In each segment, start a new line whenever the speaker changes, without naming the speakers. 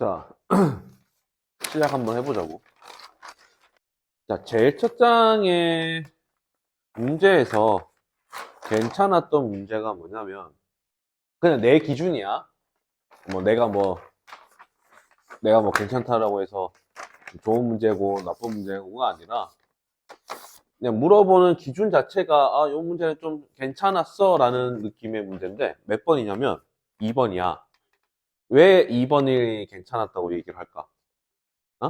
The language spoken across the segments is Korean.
자, 시작 한번 해보자고. 자, 제일 첫 장의 문제에서 괜찮았던 문제가 뭐냐면, 그냥 내 기준이야. 내가 뭐 괜찮다라고 해서 좋은 문제고 나쁜 문제고가 아니라, 그냥 물어보는 기준 자체가, 이 문제는 좀 괜찮았어 라는 느낌의 문제인데, 몇 번이냐면 2번이야. 왜 2번이 괜찮았다고 얘기를 할까? 어?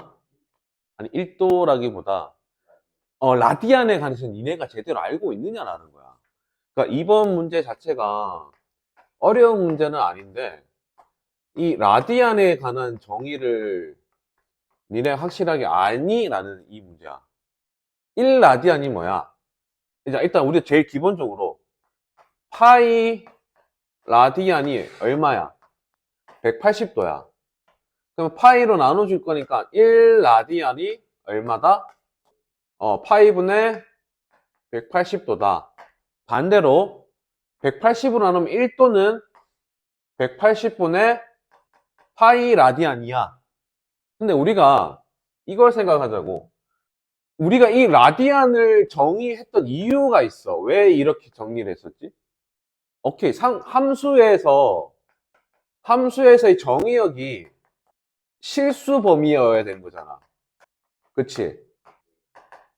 아니, 1도라기보다, 라디안에 관해서 니네가 제대로 알고 있느냐라는 거야. 그러니까 이번 문제 자체가 어려운 문제는 아닌데, 이 라디안에 관한 정의를 니네 확실하게 아니? 라는 이 문제야. 1라디안이 뭐야? 이제 일단 우리 제일 기본적으로 파이 라디안이 얼마야? 180도야. 그럼 파이로 나눠줄 거니까 1라디안이 얼마다? 파이분의 180도다. 반대로 180으로 나누면 1도는 180분의 파이 라디안이야. 근데 우리가 이걸 생각하자고. 우리가 이 라디안을 정의했던 이유가 있어. 왜 이렇게 정리를 했었지? 오케이. 함수에서의 정의역이 실수 범위여야 되는 거잖아. 그치?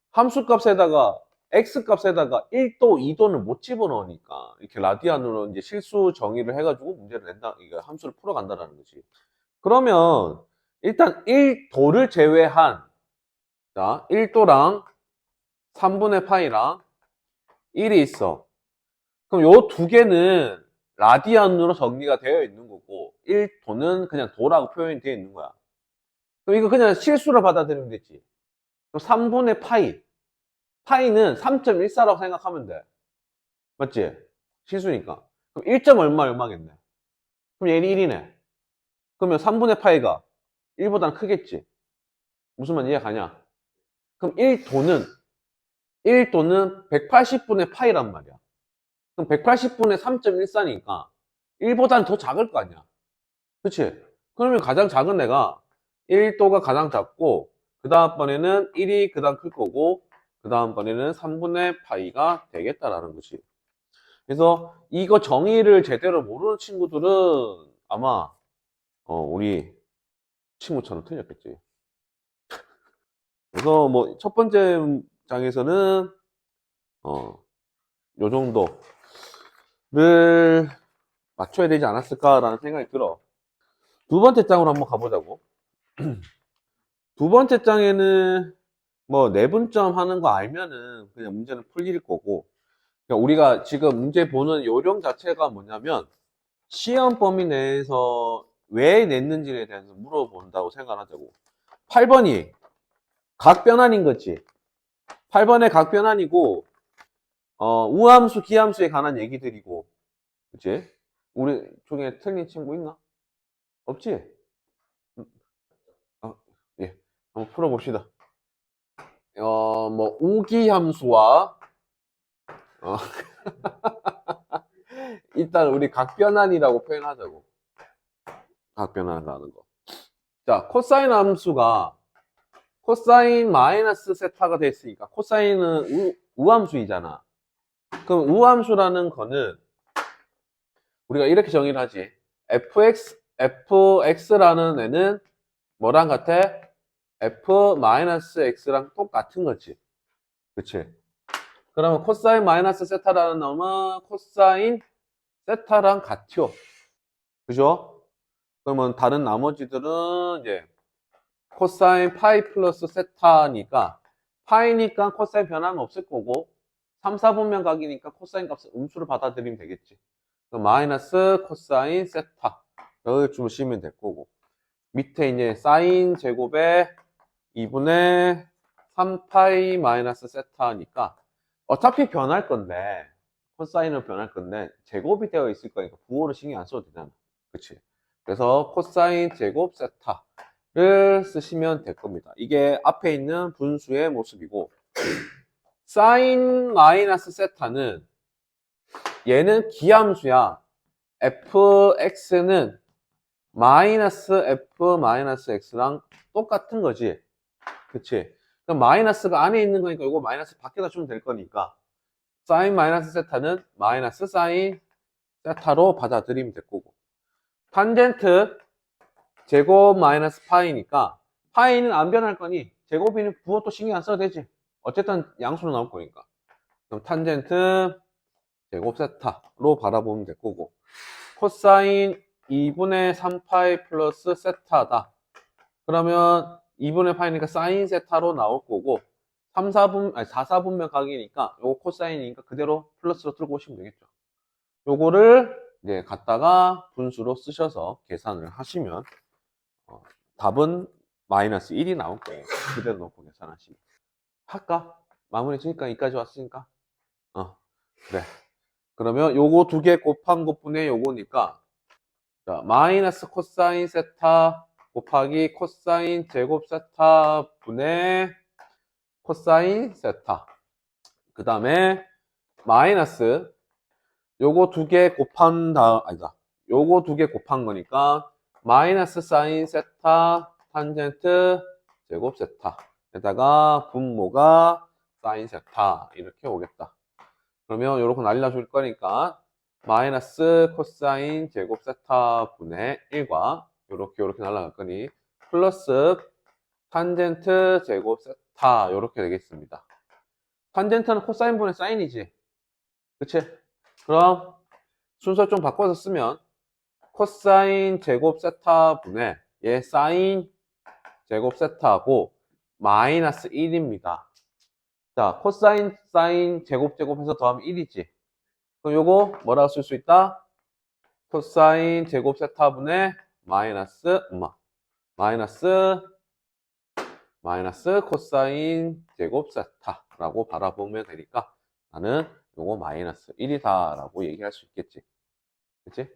함수 값에다가 x 값에다가 1도, 2도는 못 집어넣으니까 이렇게 라디안으로 이제 실수 정의를 해가지고 문제를 낸다, 이거 함수를 풀어간다라는 거지. 그러면 일단 1도를 제외한, 자, 1도랑 3분의 파이랑 1이 있어. 그럼 요 두 개는 라디안으로 정리가 되어 있는 거고 1도는 그냥 도라고 표현이 되어 있는 거야. 그럼 이거 그냥 실수로 받아들이면 되지. 그럼 3분의 파이는 3.14라고 생각하면 돼. 맞지? 실수니까. 그럼 1점 얼마겠네. 그럼 얘는 1이네. 그러면 3분의 파이가 1보다는 크겠지. 무슨 말인지 이해가냐? 그럼 1도는 180분의 파이란 말이야. 그럼 180분의 3.14니까 1보다는 더 작을 거 아니야. 그치? 그러면 가장 작은 애가 1도가 가장 작고, 그 다음번에는 1이 가장 클 거고, 그 다음번에는 3분의 파이가 되겠다라는 거지. 그래서 이거 정의를 제대로 모르는 친구들은 아마, 우리 친구처럼 틀렸겠지. 그래서 뭐, 첫 번째 장에서는, 요 정도를 맞춰야 되지 않았을까라는 생각이 들어. 두 번째 장으로 한번 가보자고. 두 번째 장에는 뭐 내분점 하는 거 알면은 그냥 문제는 풀릴 거고, 그러니까 우리가 지금 문제 보는 요령 자체가 뭐냐면 시험 범위 내에서 왜 냈는지에 대해서 물어본다고 생각하자고. 8번이 각변환인 거지. 8번의 각변환이고, 우함수 기함수에 관한 얘기들이고, 그치? 우리 중에 틀린 친구 있나? 없지? 예, 한번 풀어봅시다. 뭐 우기함수와, 어, 일단 우리 각변환이라고 표현하자고. 각변환이라는 거. 자, 코사인 함수가 코사인 마이너스 세타가 됐으니까 코사인은 우함수이잖아. 그럼 우함수라는 거는 우리가 이렇게 정의를 하지. fx라는 애는 뭐랑 같아? f-x랑 똑같은 거지. 그치? 그러면 코사인 마이너스 세타라는 놈은 코사인 세타랑 같죠. 그죠? 그러면 다른 나머지들은 이제 코사인 파이 플러스 세타니까 파이니까 코사인 변화는 없을 거고 3, 4분면 각이니까 코사인 값을 음수를 받아들이면 되겠지. 마이너스 코사인 세타를 주시면 될 거고 밑에 이제 사인 제곱에 2분의 3파이 마이너스 세타니까 어차피 변할 건데 코사인은 변할 건데 제곱이 되어 있을 거니까 부호를 신경 안 써도 되잖아. 그치? 그래서 코사인 제곱 세타를 쓰시면 될 겁니다. 이게 앞에 있는 분수의 모습이고 사인 마이너스 세타는 얘는 기함수야. fx는 마이너스 f 마이너스 x랑 똑같은 거지. 그치? 그럼 마이너스가 안에 있는 거니까 이거 마이너스 밖에다 주면 될 거니까 사인 마이너스 세타는 마이너스 사인 세타로 받아들이면 될 거고, 탄젠트 제곱 마이너스 파이니까 파이는 안 변할 거니 제곱이는 부호 또 신경 안 써도 되지. 어쨌든 양수로 나올 거니까. 그럼 탄젠트 제곱 세타로 바라보면 될 거고, 코사인 2분의 3파이 플러스 세타다. 그러면 2분의 파이니까 사인 세타로 나올 거고, 3, 4분, 아니 4, 4분면 각이니까 요거 코사인이니까 그대로 플러스로 들고 오시면 되겠죠. 요거를 이제 갖다가 분수로 쓰셔서 계산을 하시면 답은 마이너스 1이 나올 거예요. 그대로 놓고 계산하시면. 할까? 마무리 지니까 여기까지 왔으니까. 그래. 그러면 요거 두 개 곱한 것분의 요거니까, 자, 마이너스 코사인 세타 곱하기 코사인 제곱 세타 분의 코사인 세타. 그 다음에 마이너스 요거 두 개 곱한 다음, 아니다. 요거 두 개 곱한 거니까 마이너스 사인 세타 탄젠트 제곱 세타에다가 분모가 사인 세타 이렇게 오겠다. 그러면 요렇게 날려줄 거니까 마이너스 코사인 제곱 세타 분의 1과 요렇게 날아갈 거니 플러스 탄젠트 제곱 세타 요렇게 되겠습니다. 탄젠트는 코사인 분의 사인이지. 그치? 그럼 순서 좀 바꿔서 쓰면 코사인 제곱 세타 분의 얘 사인 제곱 세타하고 마이너스 1입니다. 자, 코사인 사인 제곱해서 더하면 1이지. 그럼 요거 뭐라고 쓸 수 있다? 코사인 제곱 세타분의 마이너스 코사인 제곱 세타라고 바라보면 되니까 나는 요거 마이너스 1이다 라고 얘기할 수 있겠지. 그치?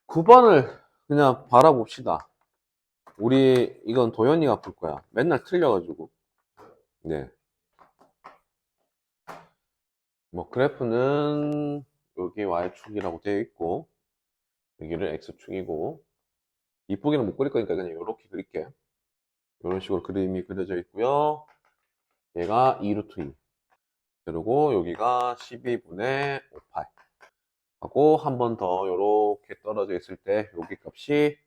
9번을 그냥 바라봅시다. 우리 이건 도현이가 풀 거야. 맨날 틀려가지고. 네. 뭐 그래프는 여기 y축이라고 되어 있고 여기를 x축이고, 이쁘게는 못 그릴 거니까 그냥 이렇게 그릴게. 이런 식으로 그림이 그려져 있고요. 얘가 2루트 2 그리고 여기가 12분의 5파이 하고, 한 번 더 이렇게 떨어져 있을 때 여기 값이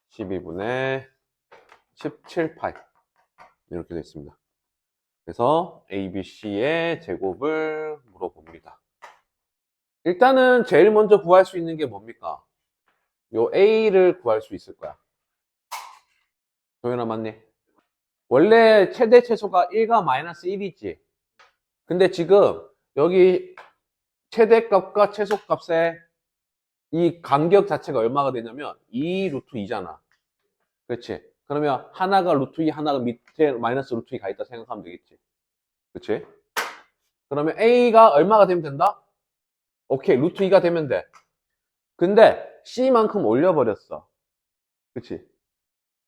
12분의 17파이 이렇게 되어 있습니다. 그래서 ABC의 제곱을 물어봅니다. 일단은 제일 먼저 구할 수 있는 게 뭡니까? 요 A를 구할 수 있을 거야. 도현아 맞니? 원래 최대 최소가 1과 마이너스 1이지. 근데 지금 여기 최대값과 최소값의 이 간격 자체가 얼마가 되냐면 2 루트 2잖아. 그렇지? 그러면 하나가 루트 2, 하나가 밑에 마이너스 루트 2가 있다 생각하면 되겠지. 그렇지? 그러면 A가 얼마가 되면 된다? 오케이, 루트 2가 되면 돼. 근데 C만큼 올려버렸어. 그치?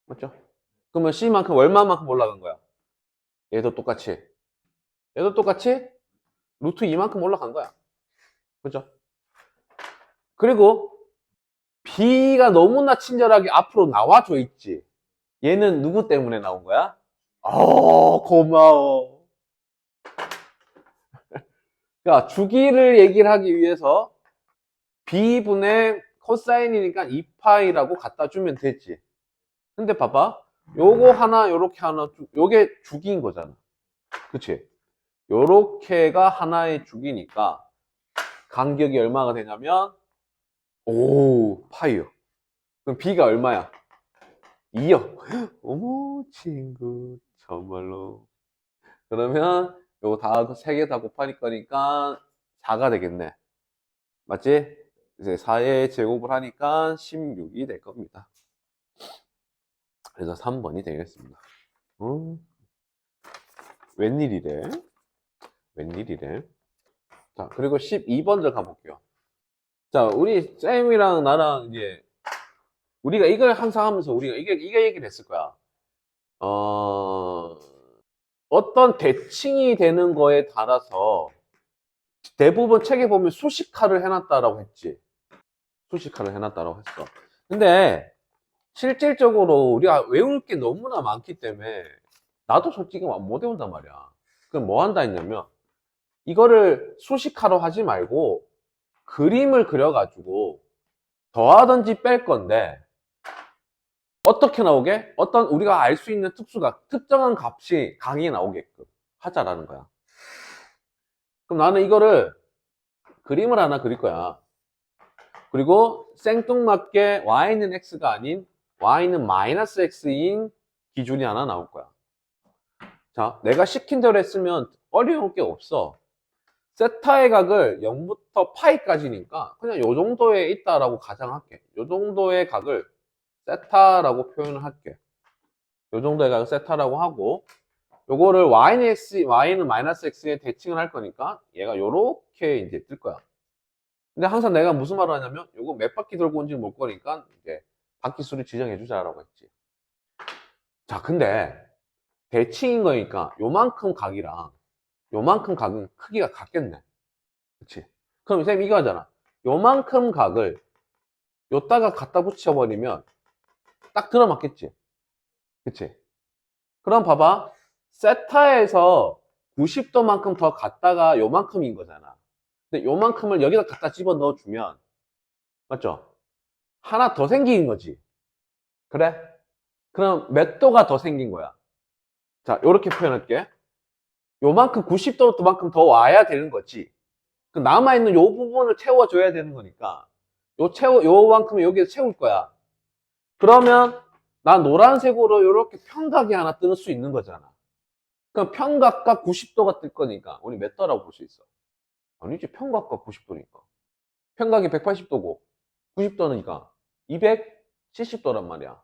맞죠? 그러면 C만큼 얼마만큼 올라간 거야? 얘도 똑같이 루트 2만큼 올라간 거야. 그죠? 그리고 B가 너무나 친절하게 앞으로 나와줘 있지. 얘는 누구 때문에 나온 거야? 고마워. 자, 주기를 얘기를 하기 위해서 B분의 코사인이니까 2파이라고 갖다 주면 되지. 근데 봐봐. 요거 하나, 요렇게 하나, 요게 주기인 거잖아. 그치? 요렇게가 하나의 주기니까 간격이 얼마가 되냐면 파이요. 그럼 B가 얼마야? 2요. 어머 친구 정말로. 그러면 요거 다 세 개 다 곱하니까 4가 되겠네. 맞지? 이제 4의 제곱을 하니까 16이 될 겁니다. 그래서 3번이 되겠습니다. 웬일이래? 자, 그리고 12번을 가볼게요. 자, 우리 쌤이랑 나랑 이제 우리가 이걸 항상 하면서 우리가 이게 얘기를 했을 거야. 어떤 대칭이 되는 거에 따라서 대부분 책에 보면 수식화를 해놨다라고 했지. 수식화를 해놨다고 했어. 근데 실질적으로 우리가 외울 게 너무나 많기 때문에 나도 솔직히 못 외운단 말이야. 그럼 뭐 한다 했냐면 이거를 수식화로 하지 말고 그림을 그려가지고 더하든지 뺄 건데 어떻게 나오게? 어떤 우리가 알 수 있는 특수가 특정한 값이 강하게 나오게끔 하자라는 거야. 그럼 나는 이거를 그림을 하나 그릴 거야. 그리고 생뚱맞게 y는 x가 아닌 y는 마이너스 x인 기준이 하나 나올 거야. 자, 내가 시킨 대로 했으면 어려운 게 없어. 세타의 각을 0부터 파이까지니까 그냥 요 정도에 있다라고 가정할게. 요 정도의 각을 세타라고 표현을 할게. 요 정도의 각을 세타라고 하고 요거를 y는 마이너스 x에 대칭을 할 거니까 얘가 요렇게 이제 뜰 거야. 근데 항상 내가 무슨 말을 하냐면 요거 몇 바퀴 돌고 온지 못 거니까 이제 바퀴 수를 지정해 주자라고 했지. 자, 근데 대칭인 거니까 요만큼 각이랑 요만큼 각은 크기가 같겠네. 그치? 그럼 쌤 이거 하잖아. 요만큼 각을 요따가 갖다 붙여버리면 딱 들어맞겠지? 그치? 그럼 봐봐. 세타에서 90도만큼 더 갔다가 요만큼인 거잖아. 근데 요만큼을 여기다 갖다 집어 넣어주면 맞죠? 하나 더 생긴 거지. 그래? 그럼 몇 도가 더 생긴 거야? 자, 요렇게 표현할게. 요만큼 90도만큼 더 와야 되는 거지. 그 남아있는 요 부분을 채워줘야 되는 거니까 요만큼을 여기에 채울 거야. 그러면 나 노란색으로 요렇게 평각이 하나 뜰 수 있는 거잖아. 그럼 평각과 90도가 뜰 거니까 우리 몇 도라고 볼 수 있어? 아니지, 평각과 90도니까. 평각이 180도고 90도니까 270도란 말이야.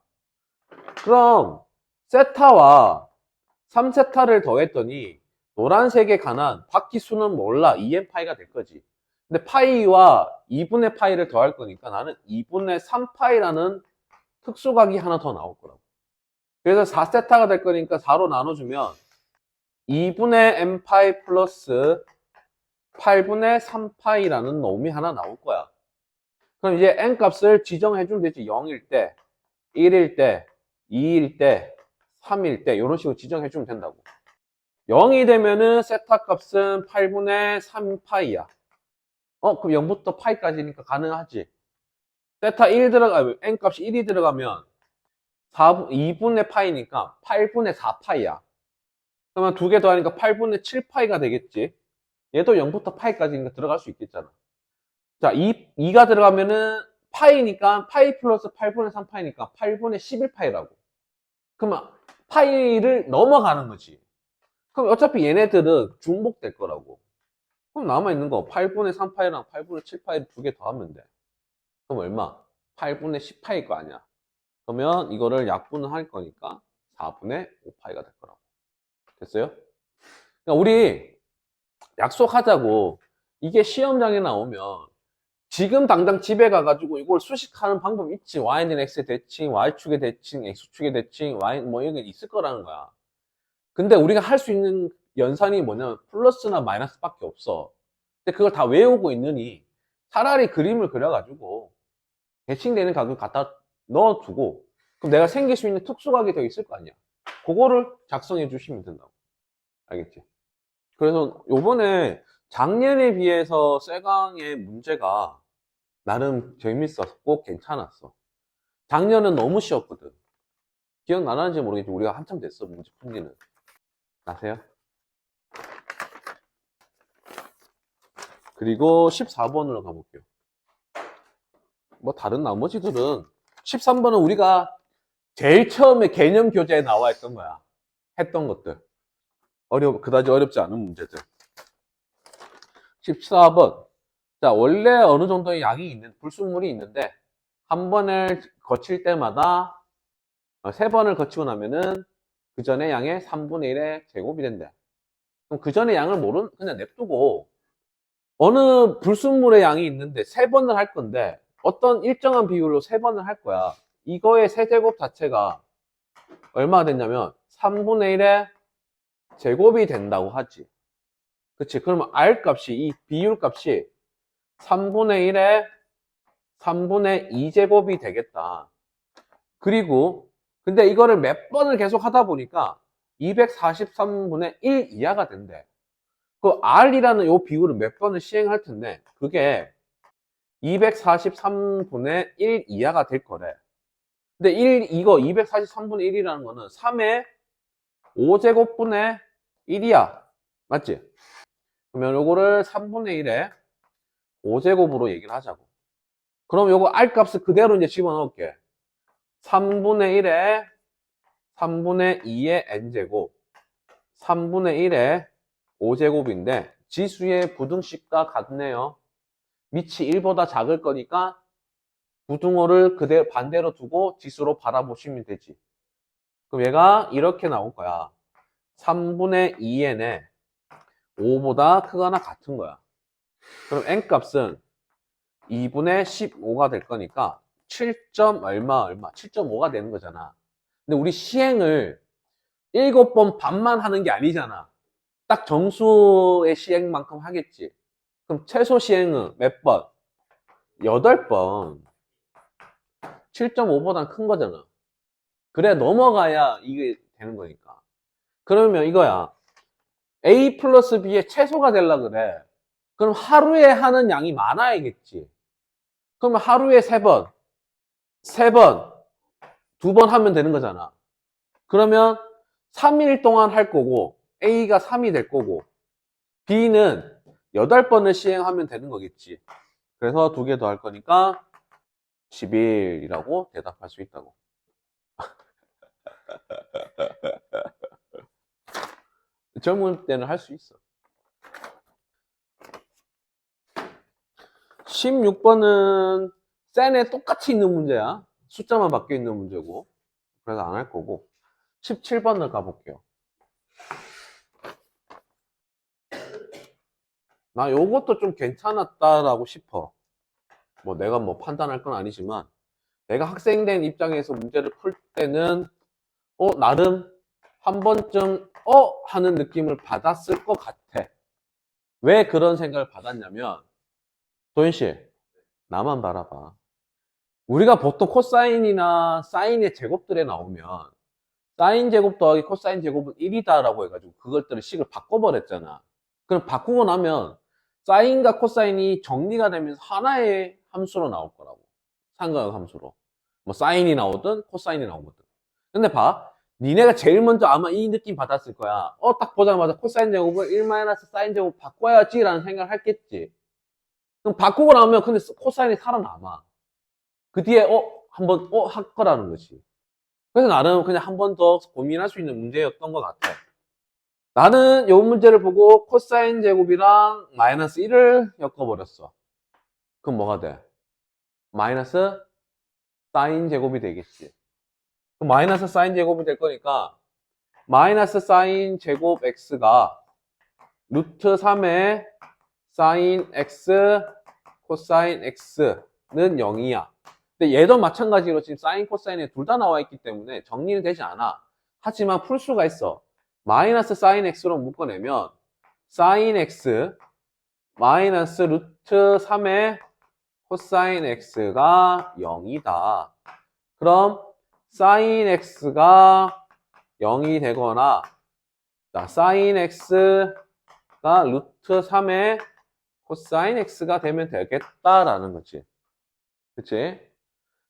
그럼 세타와 3세타를 더했더니 노란색에 관한 바퀴 수는 몰라. 2n파이가 될 거지. 근데 파이와 2분의 파이를 더할 거니까 나는 2분의 3파이라는 특수각이 하나 더 나올 거라고. 그래서 4세타가 될 거니까 4로 나눠주면 2분의 n파이 플러스 8분의 3파이라는 놈이 하나 나올 거야. 그럼 이제 n 값을 지정해주면 되지. 0일 때, 1일 때, 2일 때, 3일 때 이런 식으로 지정해주면 된다고. 0이 되면은 세타 값은 8분의 3파이야. 그럼 0부터 파이까지니까 가능하지. 세타 1 들어가면, n 값이 1이 들어가면 2분의 파이니까 8분의 4파이야. 그러면 두 개 더하니까 8분의 7파이가 되겠지. 얘도 0부터 파이까지니까 들어갈 수 있겠잖아. 자, 2가 들어가면은 파이니까 파이 플러스 8분의 3파이니까 8분의 11파이라고. 그러면 파이를 넘어가는 거지. 그럼 어차피 얘네들은 중복될 거라고. 그럼 남아있는 거 8분의 3파이랑 8분의 7파이를 두 개 더하면 돼. 그럼 얼마? 8분의 10파이일 거 아니야. 그러면 이거를 약분을 할 거니까 4분의 5파이가 될 거라고. 됐어요? 그러니까 우리 약속하자고 이게 시험장에 나오면 지금 당장 집에 가가지고 이걸 수식하는 방법이 있지. y는 x의 대칭, y축의 대칭, x축의 대칭, y 뭐 이런 게 있을 거라는 거야. 근데 우리가 할 수 있는 연산이 뭐냐면 플러스나 마이너스 밖에 없어. 근데 그걸 다 외우고 있느니 차라리 그림을 그려가지고 대칭되는 각을 갖다 넣어두고 그럼 내가 생길 수 있는 특수각이 더 있을 거 아니야. 그거를 작성해 주시면 된다고. 알겠지? 그래서 요번에 작년에 비해서 쇠강의 문제가 나름 재밌었고 괜찮았어. 작년은 너무 쉬웠거든. 기억나는지 모르겠지만 우리가 한참 됐어, 문제 풀기는. 아세요? 그리고 14번으로 가볼게요. 뭐 다른 나머지들은 13번은 우리가 제일 처음에 개념 교재에 나와 있던 거야. 했던 것들. 그다지 어렵지 않은 문제들. 14번. 자, 원래 어느 정도의 양이 있는, 불순물이 있는데, 한 번을 거칠 때마다, 세 번을 거치고 나면은, 그 전의 양의 3분의 1의 제곱이 된대. 그럼 그 전의 양을 그냥 냅두고, 어느 불순물의 양이 있는데, 세 번을 할 건데, 어떤 일정한 비율로 세 번을 할 거야. 이거의 세제곱 자체가 얼마가 됐냐면, 3분의 1의 제곱이 된다고 하지. 그치? 그러면 R 값이, 이 비율 값이 3분의 1의 3분의 2제곱이 되겠다. 그리고 근데 이거를 몇 번을 계속 하다 보니까 243분의 1 이하가 된대. 그 R이라는 요 비율을 몇 번을 시행할 텐데 그게 243분의 1 이하가 될 거래. 근데 이거 243분의 1이라는 거는 3의 5제곱분의 1이야. 맞지? 그러면 요거를 3분의 1에 5제곱으로 얘기를 하자고. 그럼 요거 R 값을 그대로 이제 집어넣을게. 3분의 1에 3분의 2의 n제곱 3분의 1의 5제곱인데 지수의 부등식과 같네요. 밑이 1보다 작을 거니까 부등호를 그대로 반대로 두고 지수로 바라보시면 되지. 그럼 얘가 이렇게 나올 거야. 3분의 2n에 5보다 크거나 같은 거야. 그럼 n값은 2분의 15가 될 거니까 7점 얼마 7.5가 되는 거잖아. 근데 우리 시행을 7번 반만 하는 게 아니잖아. 딱 정수의 시행만큼 하겠지. 그럼 최소 시행은 몇 번? 8번. 7.5보단 큰 거잖아. 그래 넘어가야 이게 되는 거니까. 그러면 이거야. A 플러스 B의 최소가 되려고 그래. 그럼 하루에 하는 양이 많아야겠지. 그러면 하루에 3번, 3번, 2번 하면 되는 거잖아. 그러면 3일 동안 할 거고 A가 3이 될 거고 B는 8번을 시행하면 되는 거겠지. 그래서 2개 더 할 거니까 10일이라고 대답할 수 있다고. 젊은 때는 할 수 있어. 16번은 센에 똑같이 있는 문제야. 숫자만 바뀌어 있는 문제고. 그래서 안 할 거고. 17번을 가볼게요. 나 요것도 좀 괜찮았다라고 싶어. 뭐 내가 뭐 판단할 건 아니지만 내가 학생 된 입장에서 문제를 풀 때는 나름 한 번쯤 하는 느낌을 받았을 것 같아. 왜 그런 생각을 받았냐면 도현씨 나만 바라봐. 우리가 보통 코사인이나 사인의 제곱들에 나오면 사인 제곱 더하기 코사인 제곱은 1이다 라고 해가지고 그것들을 식을 바꿔버렸잖아. 그럼 바꾸고 나면 사인과 코사인이 정리가 되면서 하나의 함수로 나올 거라고. 상관역 함수로. 뭐 사인이 나오든 코사인이 나오든. 근데 봐. 니네가 제일 먼저 아마 이 느낌 받았을 거야. 딱 보자마자 코사인 제곱을 1 사인 제곱 바꿔야지 라는 생각을 했겠지. 그럼 바꾸고 나면 근데 코사인이 살아남아. 그 뒤에 한번 할 거라는 거지. 그래서 나는 그냥 한 번 더 고민할 수 있는 문제였던 것 같아. 나는 이 문제를 보고 코사인 제곱이랑 마이너스 1을 엮어버렸어. 그럼 뭐가 돼? 마이너스 사인 제곱이 되겠지. 그럼 마이너스 사인 제곱이 될 거니까 마이너스 사인 제곱 x가 루트 3의 사인 x 코사인 x는 0이야. 근데 얘도 마찬가지로 지금 사인 코사인에 둘 다 나와 있기 때문에 정리는 되지 않아. 하지만 풀 수가 있어. 마이너스 사인 x로 묶어내면 사인 x 마이너스 루트 3의 코사인 x가 0이다. 그럼 사인 x가 0이 되거나 사인 x가 루트 3의 코사인 x가 되면 되겠다라는 거지. 그치?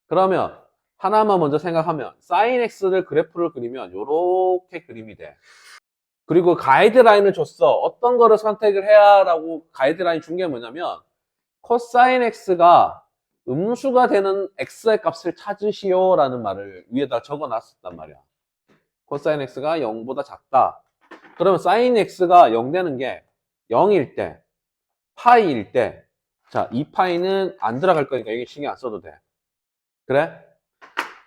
그러면 하나만 먼저 생각하면 사인 x를 그래프를 그리면 이렇게 그림이 돼. 그리고 가이드라인을 줬어. 어떤 거를 선택을 해야 라고 가이드라인 준 게 뭐냐면 코사인 x가 음수가 되는 x의 값을 찾으시오 라는 말을 위에다 적어 놨었단 말이야. 코사인 x가 0보다 작다. 그러면 사인 x가 0 되는 게 0일 때, 파이일 때, 자, 이 파이는 안 들어갈 거니까 여기 신경 안 써도 돼. 그래?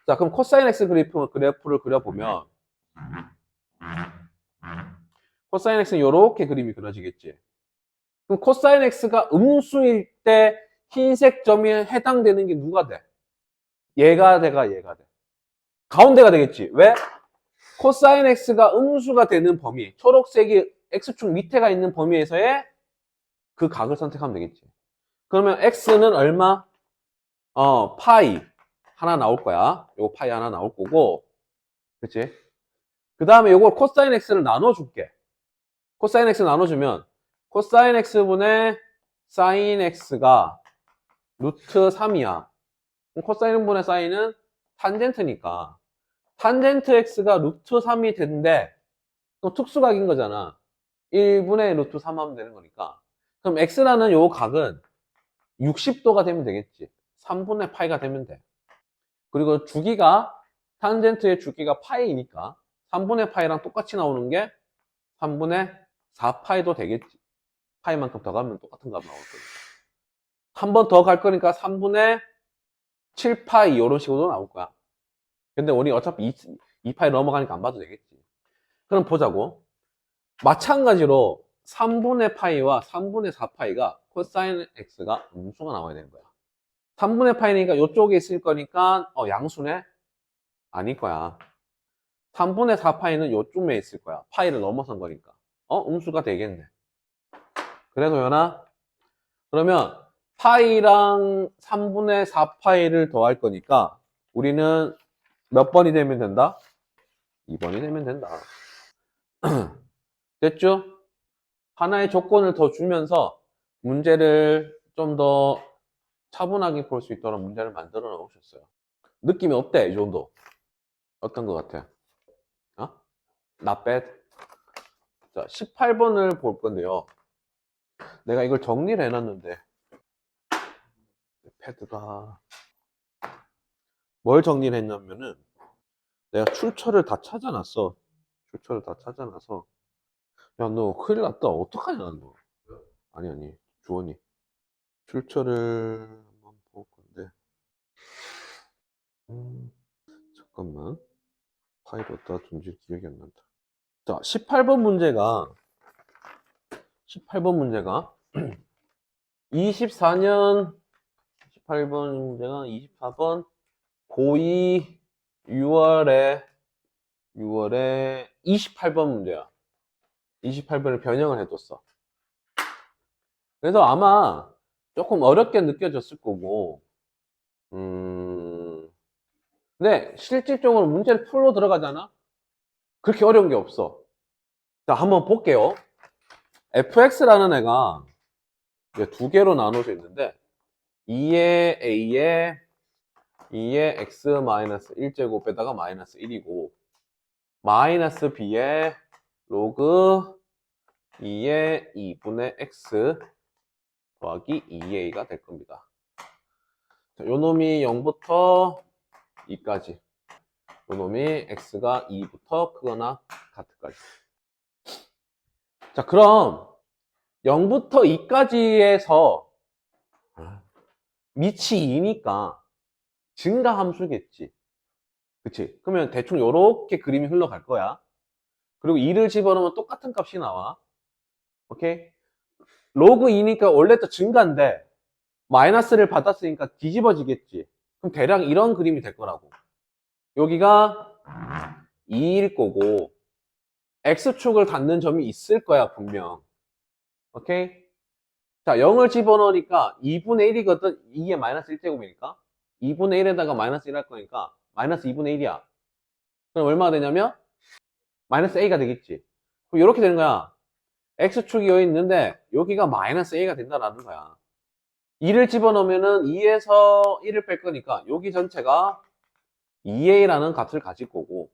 자, 그럼 코사인 x 그래프를 그려보면 코사인 x는 이렇게 그림이 그려지겠지. 그럼 코사인 x가 음수일 때 흰색 점이 해당되는 게 누가 돼? 얘가 돼. 가운데가 되겠지. 왜? 코사인 x가 음수가 되는 범위, 초록색이 x축 밑에가 있는 범위에서의 그 각을 선택하면 되겠지. 그러면 x는 얼마? 파이 하나 나올 거야. 요거 파이 하나 나올 거고, 그치? 그 다음에 요걸 코사인 x를 나눠줄게. 코사인 x 나눠주면 코사인 x분의 사인 x가 루트 3이야. 코사인 분의 사인은 탄젠트니까 탄젠트 x가 루트 3이 된대. 또 특수각인 거잖아. 1분의 루트 3 하면 되는 거니까. 그럼 x라는 요 각은 60도가 되면 되겠지. 3분의 파이가 되면 돼. 그리고 주기가 탄젠트의 주기가 파이니까 3분의 파이랑 똑같이 나오는 게 3분의 4파이도 되겠지. 파이만큼 더 가면 똑같은 값 나올 거니까. 한 번 더 갈 거니까 3분의 7파이 이런 식으로 나올 거야. 근데 우리 어차피 2파이 넘어가니까 안 봐도 되겠지. 그럼 보자고. 마찬가지로 3분의 파이와 3분의 4파이가 코사인 x가 음수가 나와야 되는 거야. 3분의 파이니까 이쪽에 있을 거니까 양수네? 아닐 거야. 3분의 4파이는 이쪽에 있을 거야. 파이를 넘어선 거니까. 음수가 되겠네. 그래서 연아 그러면 파이랑 3분의 4파이를 더할 거니까 우리는 몇 번이 되면 된다? 2번이 되면 된다. 됐죠? 하나의 조건을 더 주면서 문제를 좀 더 차분하게 볼 수 있도록 문제를 만들어 놓으셨어요. 느낌이 어때? 이 정도. 어떤 것 같아? Not bad. 자, 18번을 볼 건데요. 내가 이걸 정리를 해놨는데 패드가 뭘 정리를 했냐면은 내가 출처를 다 찾아놨어. 출처를 다 찾아놔서 야 너 큰일 났다. 어떡하냐 너. 아니 주원이 출처를 한번 볼 건데 잠깐만 파일 어디다 둔지 기억이 안 난다. 자 18번 문제가 24년 18번 문제가 24번 고2 6월에 28번 문제야. 28번을 변형을 해뒀어. 그래서 아마 조금 어렵게 느껴졌을 거고, 근데 실질적으로 문제를 풀로 들어가잖아? 그렇게 어려운 게 없어. 자, 한번 볼게요. fx라는 애가 이제 두 개로 나눠져 있는데, 2의 a에 2의 x-1제곱 에다가 마이너스 1이고, 마이너스 b에 로그 2의 2분의 x 더하기 2a가 될 겁니다. 자, 요 놈이 0부터 2까지. 요 놈이 x가 2부터 크거나 같을까지. 자, 그럼 0부터 2까지에서 밑이 2니까 증가 함수겠지. 그치? 그러면 대충 요렇게 그림이 흘러갈 거야. 그리고 2를 집어넣으면 똑같은 값이 나와. 오케이? 로그 2니까 원래 또 증가인데 마이너스를 받았으니까 뒤집어지겠지. 그럼 대략 이런 그림이 될 거라고. 여기가 2일 거고 x축을 닿는 점이 있을 거야 분명. 오케이? 자 0을 집어넣으니까 2분의 1이거든. 2에 마이너스 1제곱이니까 2분의 1에다가 마이너스 1 할 거니까 마이너스 2분의 1이야. 그럼 얼마가 되냐면 마이너스 a가 되겠지. 그럼 이렇게 되는 거야. x축이 여기 있는데 여기가 마이너스 a가 된다라는 거야. 2를 집어넣으면은 2에서 1을 뺄 거니까 여기 전체가 2a라는 값을 가질 거고,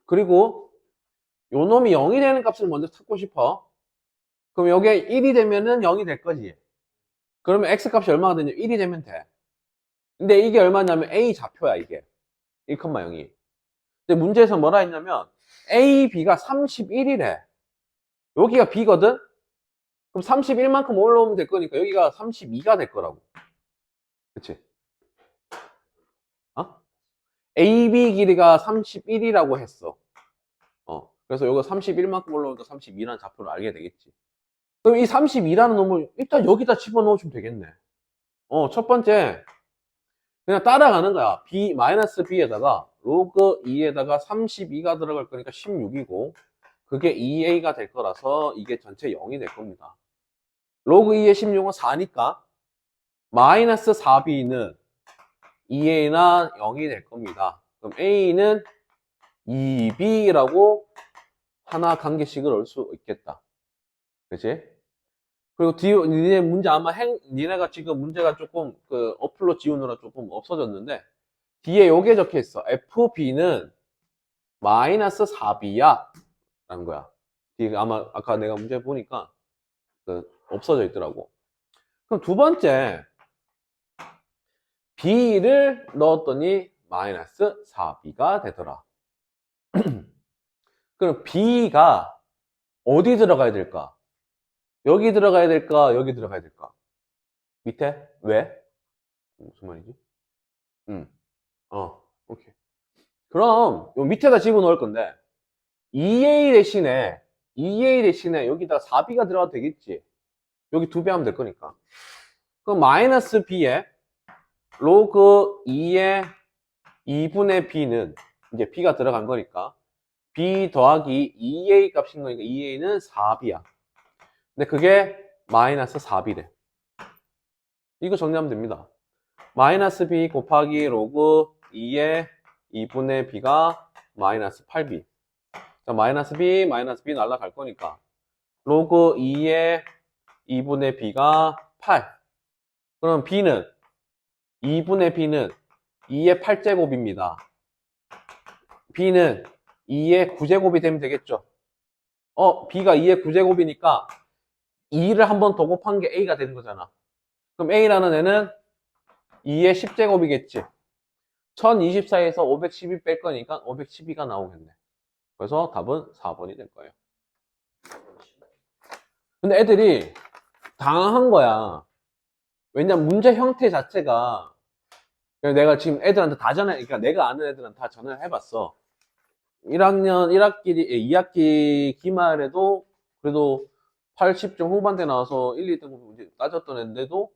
그리고 요 놈이 0이 되는 값을 먼저 찾고 싶어. 그럼 여기에 1이 되면은 0이 될 거지. 그러면 x 값이 얼마가 되냐? 1이 되면 돼. 근데 이게 얼마냐면 a 좌표야 이게 1,0이. 근데 문제에서 뭐라 했냐면 a, b가 31이래. 여기가 b거든? 그럼 31만큼 올라오면 될 거니까 여기가 32가 될 거라고. 그치? AB 길이가 31이라고 했어. 그래서 이거 31만큼 올라오니까 32라는 좌표를 알게 되겠지. 그럼 이 32라는 놈을 일단 여기다 집어넣으시면 되겠네. 첫 번째, 그냥 따라가는 거야. B, 마이너스 B에다가 로그 2에다가 32가 들어갈 거니까 16이고, 그게 2A가 될 거라서 이게 전체 0이 될 겁니다. 로그 2의 16은 4니까, 마이너스 4b는 2a나 0이 될 겁니다. 그럼 a는 2b라고 하나 관계식을 얻을 수 있겠다. 그치? 그리고 니네 문제 아마 니네가 지금 문제가 조금 그 어플로 지우느라 조금 없어졌는데 뒤에 요게 적혀 있어. fb는 마이너스 4b야 라는 거야. 뒤에 아마 아까 내가 문제 보니까 그 없어져 있더라고. 그럼 두 번째 b를 넣었더니 마이너스 4b가 되더라. 그럼 b가 어디 들어가야 될까? 여기 들어가야 될까? 여기 들어가야 될까? 밑에? 왜? 무슨 말이지? 오케이. 그럼 요 밑에다 집어넣을 건데 2a 대신에 여기다 4b가 들어가도 되겠지. 여기 2배 하면 될 거니까. 그럼 마이너스 b에 로그 2의 2분의 b는 이제 b가 들어간 거니까 b 더하기 2a 값인 거니까 2a는 4b야. 근데 그게 마이너스 4b래. 이거 정리하면 됩니다. 마이너스 b 곱하기 로그 2의 2분의 b가 마이너스 8b. 자, 마이너스 b 날라갈 거니까 로그 2의 2분의 b가 8. 그럼 b는 2분의 b는 2의 8제곱입니다. b는 2의 9제곱이 되면 되겠죠. b가 2의 9제곱이니까 2를 한 번 더 곱한 게 a가 되는 거잖아. 그럼 a라는 애는 2의 10제곱이겠지. 1024에서 512 뺄 거니까 512가 나오겠네. 그래서 답은 4번이 될 거예요. 근데 애들이 당황한 거야. 왜냐면 문제 형태 자체가 내가 지금 애들한테 다 그러니까 내가 아는 애들한테 다 전화를 해봤어. 1학년 2학기 기말에도 그래도 80점 후반대 나와서 1, 2등급 문제 따졌던 애인데도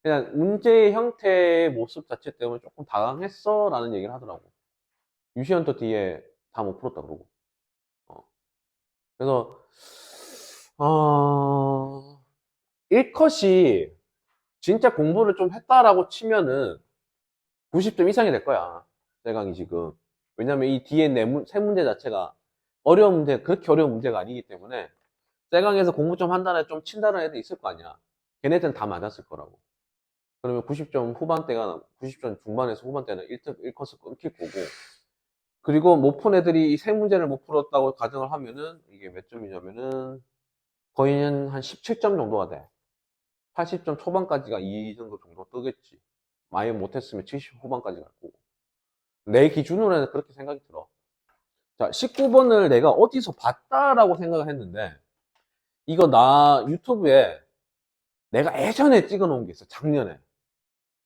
그냥 문제 형태의 모습 자체 때문에 조금 당황했어 라는 얘기를 하더라고. 유시연도 뒤에 다 못 풀었다 그러고. 그래서 1컷이 진짜 공부를 좀 했다라고 치면은 90점 이상이 될 거야. 셀강이 지금. 왜냐면 이 뒤에 세 문제 자체가 어려운 문제, 그렇게 어려운 문제가 아니기 때문에 셀강에서 공부 좀 한다는 좀 친다는 애들 있을 거 아니야. 걔네들은 다 맞았을 거라고. 그러면 90점 후반대가, 90점 중반에서 후반대는 1컷을 끊길 거고. 그리고 못 푼 애들이 이 세 문제를 못 풀었다고 가정을 하면은 이게 몇 점이냐면은 거의 한 17점 정도가 돼. 80점 초반까지가 이 정도 뜨겠지. 많이 못했으면 70 후반까지 갈 거고. 내 기준으로는 그렇게 생각이 들어. 자, 19번을 내가 어디서 봤다라고 생각을 했는데, 이거 나 유튜브에 내가 예전에 찍어 놓은 게 있어, 작년에.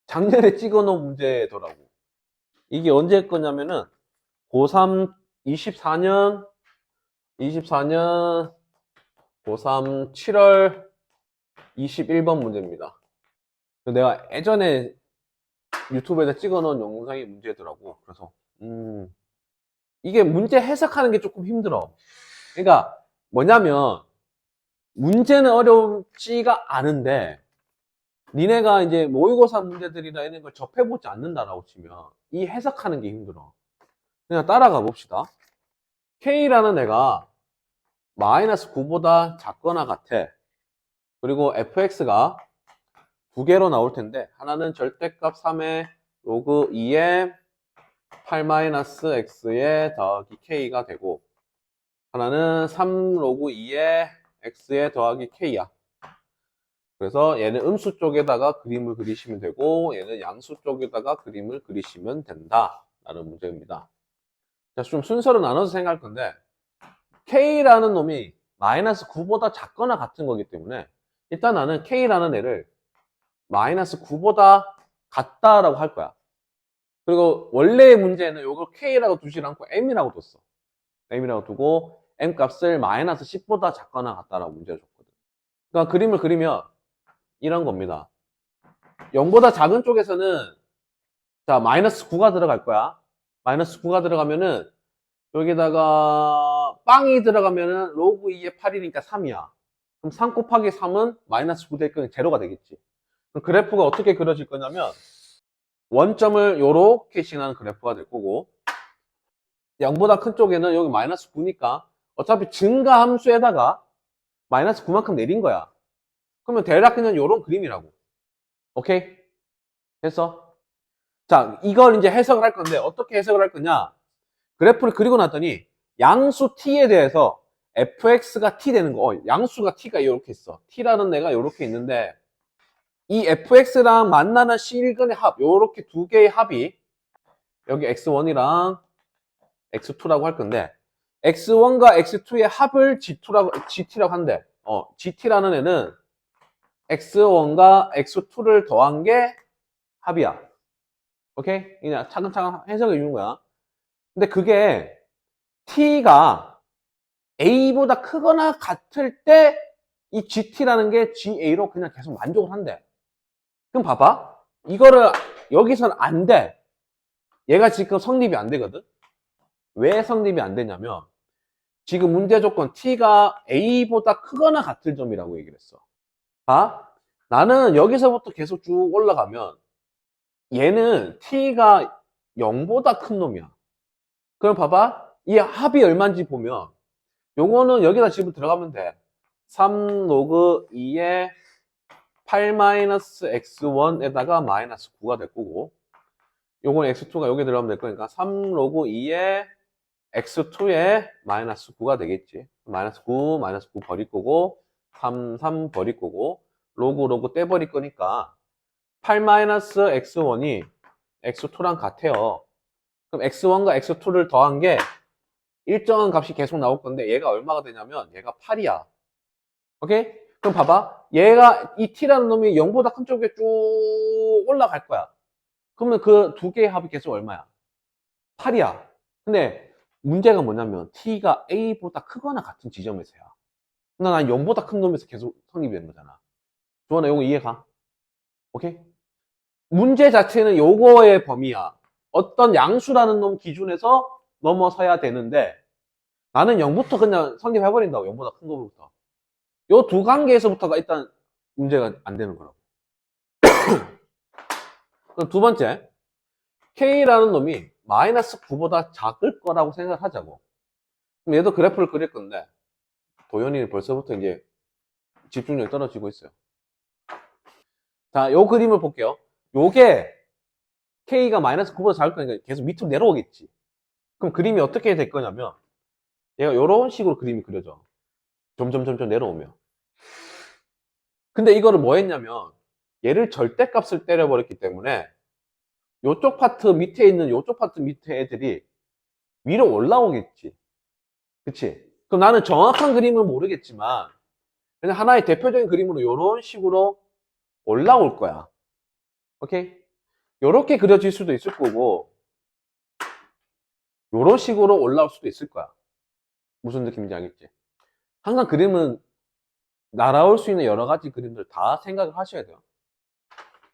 작년에 찍어 놓은 문제더라고. 이게 언제 거냐면은, 고3 24년, 고3 7월 21번 문제입니다. 내가 예전에 유튜브에다 찍어 놓은 영상이 문제더라고. 그래서, 이게 문제 해석하는 게 조금 힘들어. 그러니까, 뭐냐면, 문제는 어렵지가 않은데, 니네가 이제 모의고사 문제들이나 이런 걸 접해보지 않는다라고 치면, 이 해석하는 게 힘들어. 그냥 따라가 봅시다. K라는 애가 마이너스 9보다 작거나 같아. 그리고 fx가 두 개로 나올 텐데, 하나는 절대값 3의 로그 2의 8-x의 더하기 k가 되고, 하나는 3 로그 2의 x의 더하기 k야. 그래서 얘는 음수 쪽에다가 그림을 그리시면 되고, 얘는 양수 쪽에다가 그림을 그리시면 된다 라는 문제입니다. 자, 좀 순서를 나눠서 생각할 건데, k라는 놈이 마이너스 9보다 작거나 같은 거기 때문에 일단 나는 k라는 애를 마이너스 9보다 같다라고 할 거야. 그리고 원래의 문제는 이걸 k라고 두지 않고 m이라고 뒀어. m이라고 두고 m 값을 마이너스 10보다 작거나 같다라고 문제를 줬거든. 그러니까 그림을 그리면 이런 겁니다. 0보다 작은 쪽에서는 자 마이너스 9가 들어갈 거야. 마이너스 9가 들어가면은 여기다가 빵이 들어가면은 로그 2의 8이니까 3이야. 그럼 3 곱하기 3은 마이너스 9 될 거니 제로가 되겠지. 그래프가 어떻게 그려질 거냐면 원점을 요렇게 지나는 그래프가 될 거고 0보다 큰 쪽에는 여기 마이너스 9니까 어차피 증가 함수에다가 마이너스 9만큼 내린 거야. 그러면 대략 그냥 요런 그림이라고. 오케이? 됐어? 자, 이걸 이제 해석을 할 건데 어떻게 해석을 할 거냐? 그래프를 그리고 났더니 양수 t에 대해서 fx가 t 되는 거. 양수가 t가 이렇게 있어. t라는 애가 이렇게 있는데 이 fx랑 만나는 실근의 합, 요렇게 두 개의 합이 여기 x1이랑 x2라고 할 건데 x1과 x2의 합을 gt라고 한대. gt라는 애는 x1과 x2를 더한 게 합이야. 오케이? 그냥 차근차근 해석해 주는 거야. 근데 그게 t가 a보다 크거나 같을 때 이 gt라는 게 ga로 그냥 계속 만족을 한대. 그럼 봐봐. 이거를 여기서는 안 돼. 얘가 지금 성립이 안 되거든. 왜 성립이 안 되냐면 지금 문제 조건 t가 a보다 크거나 같을 점이라고 얘기를 했어. 봐. 나는 여기서부터 계속 쭉 올라가면 얘는 t가 0보다 큰 놈이야. 그럼 봐봐. 이 합이 얼마인지 보면 요거는 여기다 집어 들어가면 돼. 3 로그 2에 8-x1에다가 마이너스 9가 될 거고 요건 x2가 여기 들어가면 될 거니까 3 로그 2에 x2에 마이너스 9가 되겠지. 마이너스 9, 마이너스 9 버릴 거고 3, 3 버릴 거고 로그 떼버릴 거니까 8-x1이 x2랑 같아요. 그럼 x1과 x2를 더한 게 일정한 값이 계속 나올 건데 얘가 얼마가 되냐면 얘가 8이야. 오케이? 그럼 봐봐. 얘가 이 t라는 놈이 0보다 큰 쪽에 쭉 올라갈 거야. 그러면 그 두 개의 합이 계속 얼마야? 8이야. 근데 문제가 뭐냐면 t가 a보다 크거나 같은 지점에서야. 근데 난 0보다 큰 놈에서 계속 성립이 되는 거잖아. 주원아, 요거 이해가? 오케이? 문제 자체는 요거의 범위야. 어떤 양수라는 놈 기준에서 넘어서야 되는데 나는 0부터 그냥 성립해버린다고. 0보다 큰 거부터. 요 두 관계에서부터가 일단 문제가 안 되는 거라고. 그럼 두 번째, K라는 놈이 마이너스 9보다 작을 거라고 생각하자고. 그럼 얘도 그래프를 그릴 건데, 도현이는 벌써부터 이제 집중력이 떨어지고 있어요. 자, 요 그림을 볼게요. 요게 K가 마이너스 9보다 작을 거니까 계속 밑으로 내려오겠지. 그럼 그림이 어떻게 될 거냐면, 얘가 요런 식으로 그림이 그려져. 점점 내려오면. 근데 이거를 뭐 했냐면, 얘를 절대값을 때려버렸기 때문에 요쪽 파트 밑에 있는 요쪽 파트 밑에 애들이 위로 올라오겠지. 그치? 그럼 나는 정확한 그림은 모르겠지만 그냥 하나의 대표적인 그림으로 이런 식으로 올라올 거야. 오케이? 요렇게 그려질 수도 있을 거고 요런 식으로 올라올 수도 있을 거야. 무슨 느낌인지 알겠지? 항상 그림은 날아올 수 있는 여러 가지 그림들 다 생각을 하셔야 돼요.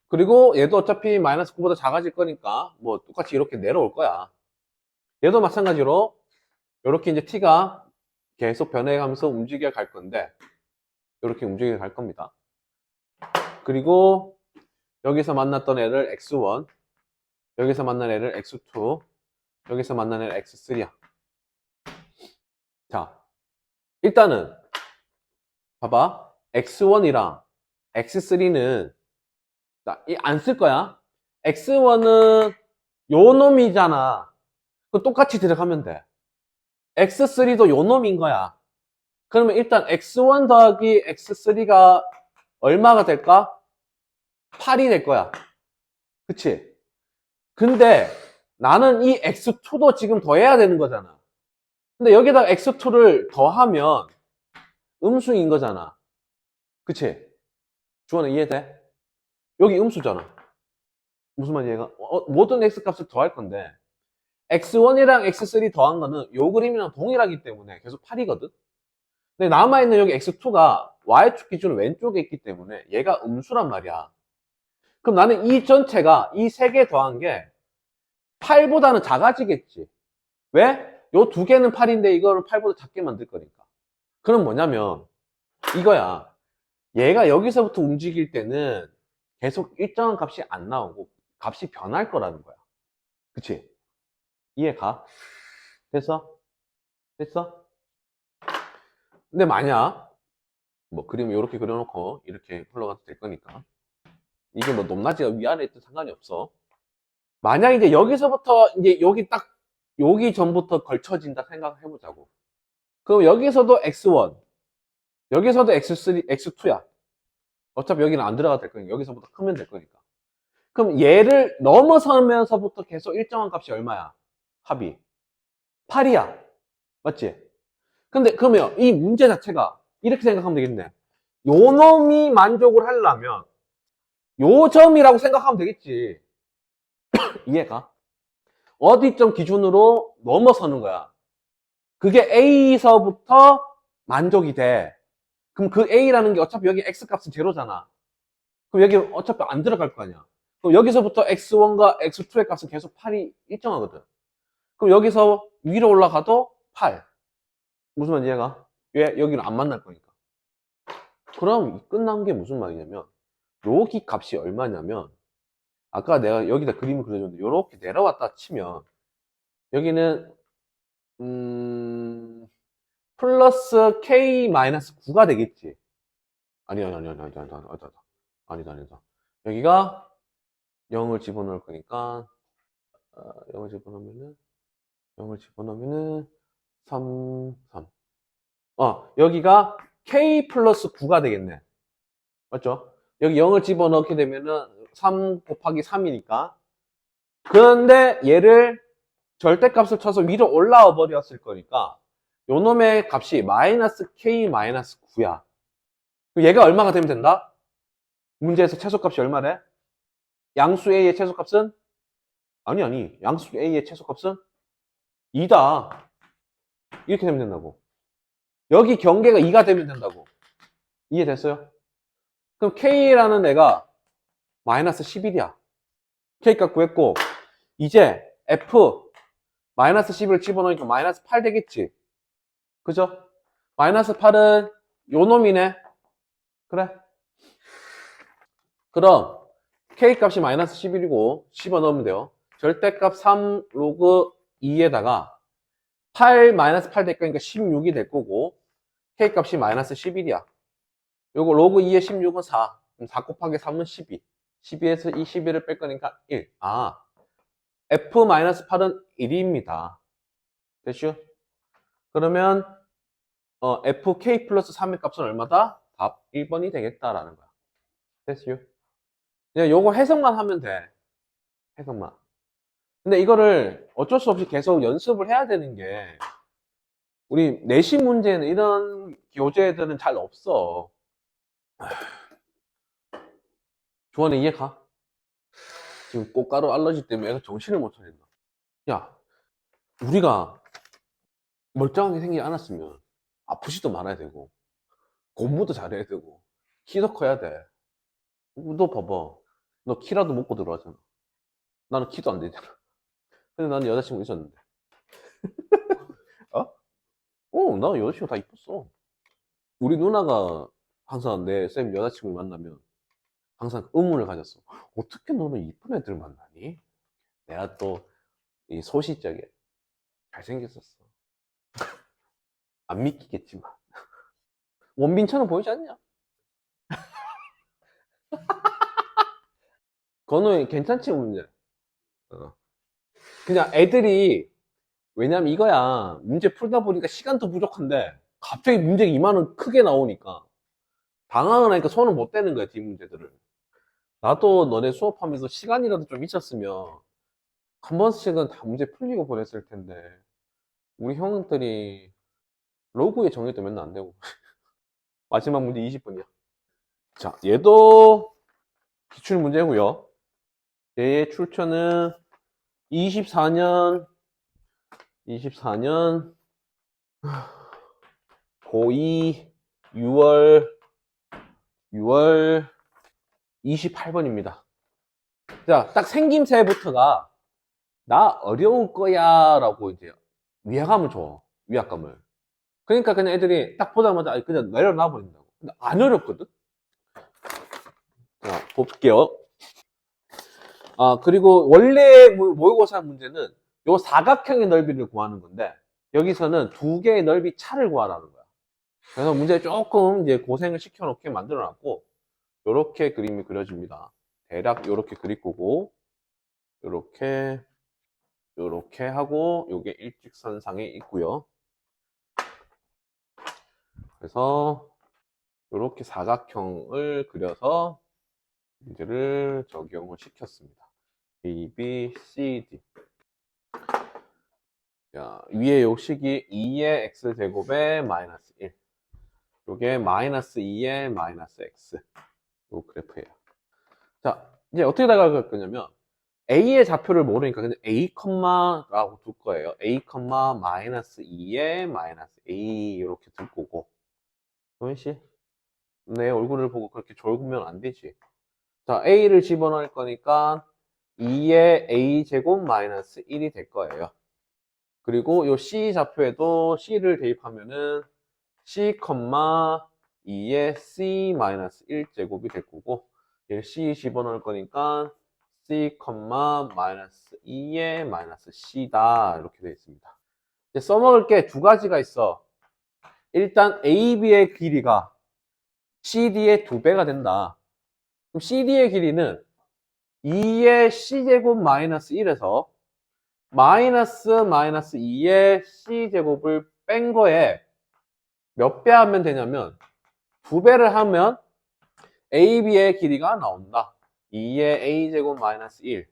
그리고 얘도 어차피 마이너스 9보다 작아질 거니까 뭐 똑같이 이렇게 내려올 거야. 얘도 마찬가지로 이렇게 이제 t가 계속 변해가면서 움직여 갈 건데 이렇게 움직여 갈 겁니다. 그리고 여기서 만났던 애를 x1, 여기서 만난 애를 x2, 여기서 만난 애를 x3야. 자, 일단은 봐봐. x1이랑 x3는 안 쓸 거야. x1은 요 놈이잖아. 그 똑같이 들어가면 돼. x3도 요 놈인 거야. 그러면 일단 x1 더하기 x3가 얼마가 될까? 8이 될 거야. 그치? 근데 나는 이 x2도 지금 더해야 되는 거잖아. 근데 여기다가 x2를 더하면 음수인 거잖아. 그치? 주원아 이해돼? 여기 음수잖아. 무슨 말인지 이해가? 모든 x값을 더할 건데 x1이랑 x3 더한 거는 요 그림이랑 동일하기 때문에 계속 8이거든? 근데 남아있는 여기 x2가 y축 기준 왼쪽에 있기 때문에 얘가 음수란 말이야. 그럼 나는 이 전체가 이 세 개 더한 게 8보다는 작아지겠지. 왜? 요 두 개는 8인데 이거를 8보다 작게 만들 거니까. 그럼 뭐냐면 이거야. 얘가 여기서부터 움직일 때는 계속 일정한 값이 안 나오고 값이 변할 거라는 거야. 그치? 이해가? 됐어? 됐어? 근데 만약 뭐 그림 이렇게 그려놓고 이렇게 흘러가도 될 거니까 이게 뭐 높낮이가 위아래 있든 상관이 없어. 만약 이제 여기서부터 이제 여기 전부터 걸쳐진다 생각해보자고. 그럼 여기서도 x1, 여기서도 x3, x2야. 어차피 여기는 안 들어가도 될 거니까 여기서부터 크면 될 거니까. 그럼 얘를 넘어서면서부터 계속 일정한 값이 얼마야? 합이 8이야. 맞지? 근데 그러면 이 문제 자체가 이렇게 생각하면 되겠네. 요 놈이 만족을 하려면 요 점이라고 생각하면 되겠지. 이해가? 어디점 기준으로 넘어서는 거야. 그게 A서부터 만족이 돼. 그럼 그 A라는 게 어차피 여기 X값은 제로잖아. 그럼 여기 어차피 안 들어갈 거 아니야. 그럼 여기서부터 X1과 X2의 값은 계속 8이 일정하거든. 그럼 여기서 위로 올라가도 8. 무슨 말인지 이해가? 왜? 여기는 안 만날 거니까. 그럼 끝난 게 무슨 말이냐면 여기 값이 얼마냐면 아까 내가 여기다 그림을 그려줬는데 이렇게 내려왔다 치면 여기는 플러스 K 마이너스 9가 되겠지. 아니다. 여기가 0을 집어넣을 거니까 0을 집어넣으면은 3 여기가 K 플러스 9가 되겠네. 맞죠? 여기 0을 집어넣게 되면은 3 곱하기 3이니까. 그런데 얘를 절대값을 쳐서 위로 올라와 버렸을 거니까 요 놈의 값이 마이너스 K 마이너스 9야. 얘가 얼마가 되면 된다? 문제에서 최소값이 얼마래? 양수 A의 최소값은? 아니. 양수 A의 최소값은? 2다. 이렇게 되면 된다고. 여기 경계가 2가 되면 된다고. 이해됐어요? 그럼 K라는 애가 마이너스 11이야. K값 구했고, 이제 F 마이너스 11을 집어넣으니까 마이너스 8 되겠지. 그죠? 마이너스 8은 요 놈이네. 그래. 그럼 K 값이 마이너스 11이고 집어넣으면 돼요. 절대값 3 로그 2에다가 8 마이너스 8 될 거니까 16이 될 거고 K 값이 마이너스 11이야. 요거 로그 2에 16은 4. 그럼 4 곱하기 3은 12. 12에서 이 11을 뺄 거니까 1. F 마이너스 8은 1입니다. 됐슈? 그러면 FK 플러스 3의 값은 얼마다? 답 1번이 되겠다라는 거야. 됐슈? 그냥 요거 해석만 하면 돼. 해석만. 근데 이거를 어쩔 수 없이 계속 연습을 해야 되는 게 우리 내신 문제는 이런 교재들은 잘 없어. 조원에 이해가? 지금 꽃가루 알러지 때문에 애가 정신을 못 차린다. 야, 우리가 멀쩡하게 생기지 않았으면 아프지도 말아야 되고 공부도 잘해야 되고 키도 커야 돼. 너 봐봐. 너 키라도 먹고 들어왔잖아. 나는 키도 안 되잖아. 근데 나는 여자친구 있었는데. 어? 나 여자친구 다 이뻤어. 우리 누나가 항상 내 쌤 여자친구를 만나면 항상 의문을 가졌어. 어떻게 너는 이쁜 애들 만나니? 내가 또 이 소시적에 잘생겼었어. 안 믿기겠지만. 원빈처럼 보이지 않냐? 그거는 괜찮지, 문제. 어. 그냥 애들이, 왜냐면 이거야. 문제 풀다 보니까 시간도 부족한데, 갑자기 문제가 이만은 크게 나오니까, 당황을 하니까 손을 못 대는 거야, 뒷문제들을. 나도 너네 수업하면서 시간이라도 좀 있었으면, 한 번씩은 다 문제 풀리고 보냈을 텐데, 우리 형들이 로그에 정해도 맨날 안 되고. 마지막 문제 20분이야. 자, 얘도 기출 문제고요. 얘의 출처는 24년 고2 6월 28번입니다. 자, 딱 생김새부터가 나 어려울 거야 라고 이제 위화감을 줘. 위압감을. 그러니까 그냥 애들이 딱 보자마자 그냥 내려놔 버린다고. 근데 안 어렵거든? 자, 볼게요. 그리고 원래 모의고사 문제는 요 사각형의 넓이를 구하는 건데, 여기서는 두 개의 넓이 차를 구하라는 거야. 그래서 문제 조금 이제 고생을 시켜놓게 만들어 놨고, 요렇게 그림이 그려집니다. 대략 요렇게 그릴 거고, 요렇게, 요렇게 하고, 요게 일직선상에 있고요. 그래서 요렇게 사각형을 그려서 문제를 적용을 시켰습니다. A, B, C, D. 자, 위에 요 식이 2의 x제곱에 마이너스 1. 요게 마이너스 2의 마이너스 x. 요 그래프예요. 자, 이제 어떻게 나갈 거냐면, A의 좌표를 모르니까 그냥 A, 라고 둘 거예요. A, 마이너스 2의 마이너스 A. 이렇게 둘 거고. 도현 씨, 내 얼굴을 보고 그렇게 졸으면 안 되지. 자, A를 집어넣을 거니까 2의 A제곱 마이너스 1이 될 거예요. 그리고 요 C 좌표에도 C를 대입하면은 C, 2의 C 마이너스 1제곱이 될 거고, 얘 C 집어넣을 거니까 C, 마이너스 2의 마이너스 C다. 이렇게 되어 있습니다. 이제 써먹을 게 두 가지가 있어. 일단 AB의 길이가 CD의 2배가 된다. 그럼 CD의 길이는 2의 C제곱 마이너스 1에서 마이너스 2의 C제곱을 뺀 거에 몇 배 하면 되냐면 2배를 하면 AB의 길이가 나온다. 2의 A제곱 마이너스 1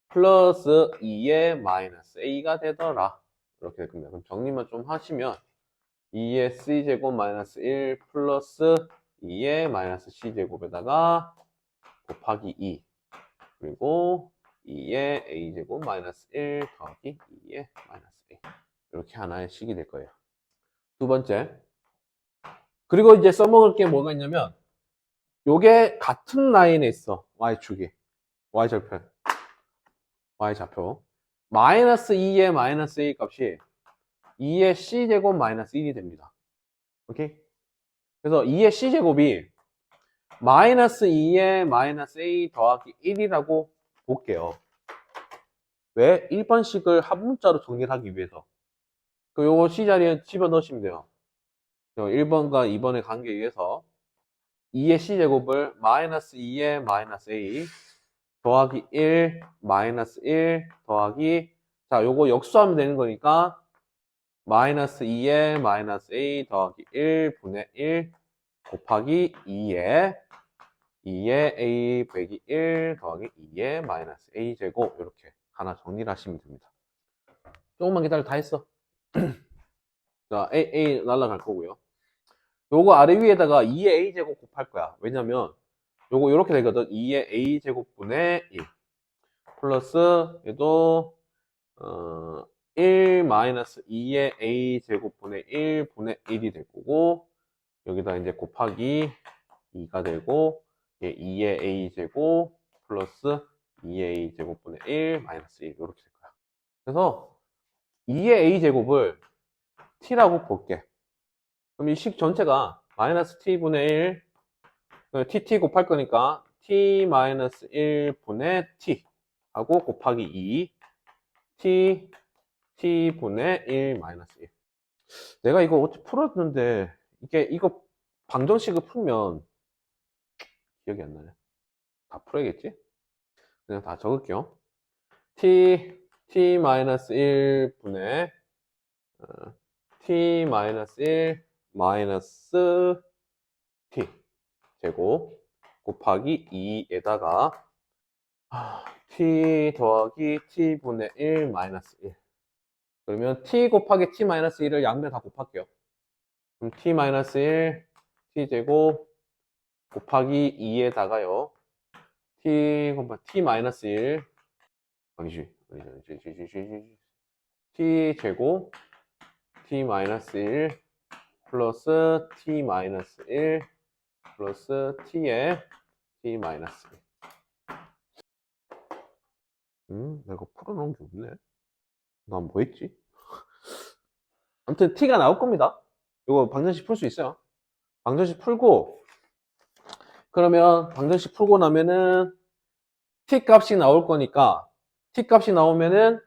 플러스 2의 마이너스 A가 되더라. 이렇게 될 겁니다. 그럼 정리만 좀 하시면 2의 C제곱 마이너스 1 플러스 2의 마이너스 C제곱에다가 곱하기 2 그리고 2의 A제곱 마이너스 1 더하기 2의 마이너스 A 이렇게 하나의 식이 될 거예요. 두 번째, 그리고 이제 써먹을 게 뭐가 있냐면 요게 같은 라인에 있어. Y축이 Y절편 Y좌표 마이너스 2의 마이너스 A 값이 2의 C제곱 마이너스 1이 됩니다. 오케이? 그래서 2의 C제곱이 마이너스 2의 마이너스 A 더하기 1이라고 볼게요. 왜? 1번식을 한문자로 정리를 하기 위해서. 그 요거 C자리에 집어넣으시면 돼요. 1번과 2번의 관계에 의해서 2의 C제곱을 마이너스 2의 마이너스 A 더하기 1 마이너스 1 더하기 자 요거 역수하면 되는 거니까 마이너스 2의 마이너스 A 더하기 1분의 1 곱하기 2의 A 빼기 1 더하기 2의 마이너스 A 제곱 이렇게 하나 정리를 하시면 됩니다. 조금만 기다려 다 했어. 자 A 날라갈 거고요. 요거 아래 위에다가 2의 A 제곱 곱할 거야. 왜냐면 요거 이렇게 되거든. 2의 A 제곱분의 1 플러스 얘도 1 마이너스 2의 A 제곱분의 1분의 1이 될 거고 여기다 이제 곱하기 2가 되고 2의 A 제곱 플러스 2의 A 제곱분의 1 마이너스 1 이렇게 될 거야. 그래서 2의 A 제곱을 T라고 볼게. 그럼 이 식 전체가 마이너스 T분의 1 TT 곱할 거니까 T 마이너스 1분의 T 하고 곱하기 2 T분의 1 마이너스 1 내가 이거 어떻게 풀었는데 이거 방정식을 풀면 기억이 안 나네. 다 풀어야겠지? 그냥 다 적을게요. T 마이너스 1분의 T 마이너스 1 마이너스 T 제곱 곱하기 2에다가 T 더하기 T분의 1 마이너스 1 그러면 T 곱하기 T 마이너스 1을 양면 다 곱할게요. 그럼 T 마이너스 1 T 제곱 곱하기 2에다가요 T 마이너스 1 아니지 T 제곱 T 마이너스 1 플러스 T 마이너스 1 플러스 T의 T 마이너스 1 내가 풀어놓은 게 없네. 난 뭐 했지? 아무튼 T가 나올 겁니다. 이거 방정식 풀 수 있어요. 방정식 풀고 그러면 방정식 풀고 나면은 t 값이 나올 거니까 t 값이 나오면은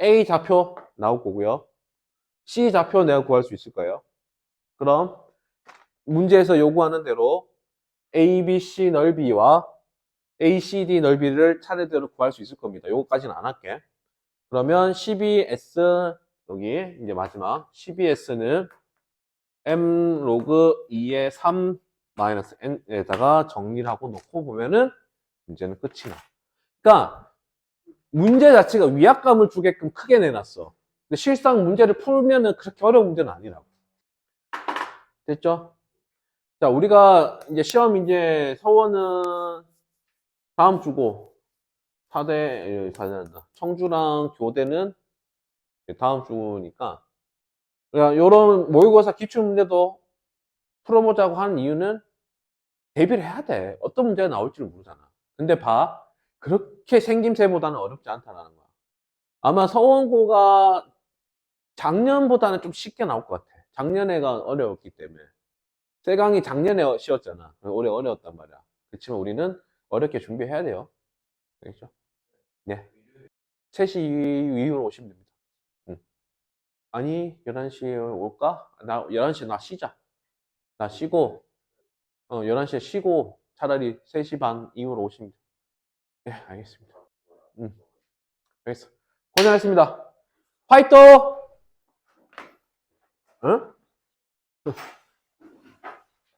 a 좌표 나올 거고요. c 좌표 내가 구할 수 있을 거예요. 그럼 문제에서 요구하는 대로 a, b, c 넓이와 a, c, d 넓이를 차례대로 구할 수 있을 겁니다. 요거까지는 안 할게. 그러면 12s 여기 이제 마지막 12s는 m 로그 2의 3 마이너스 n에다가 정리를 하고 놓고 보면은 문제는 끝이 나. 그러니까 문제 자체가 위압감을 주게끔 크게 내놨어. 근데 실상 문제를 풀면은 그렇게 어려운 문제는 아니라고. 됐죠? 자, 우리가 이제 시험 이제 서원은 다음 주고 4대한다. 청주랑 교대는 다음 주니까 그러니까 요런 모의고사 기출문제도 풀어보자고 하는 이유는 대비를 해야 돼. 어떤 문제가 나올지를 모르잖아. 근데 봐. 그렇게 생김새보다는 어렵지 않다는 거야. 아마 서원고가 작년보다는 좀 쉽게 나올 것 같아. 작년에가 어려웠기 때문에. 세강이 작년에 쉬웠잖아. 올해 어려웠단 말이야. 그렇지만 우리는 어렵게 준비해야 돼요. 알겠죠? 네. 3시 이후로 오시면 됩니다. 응. 아니, 11시에 올까? 11시에 나 쉬자. 나 쉬고, 11시에 쉬고, 차라리 3시 반 이후로 오시면 돼요. 네, 알겠습니다. 응, 알겠어. 고생하셨습니다. 화이팅! 응?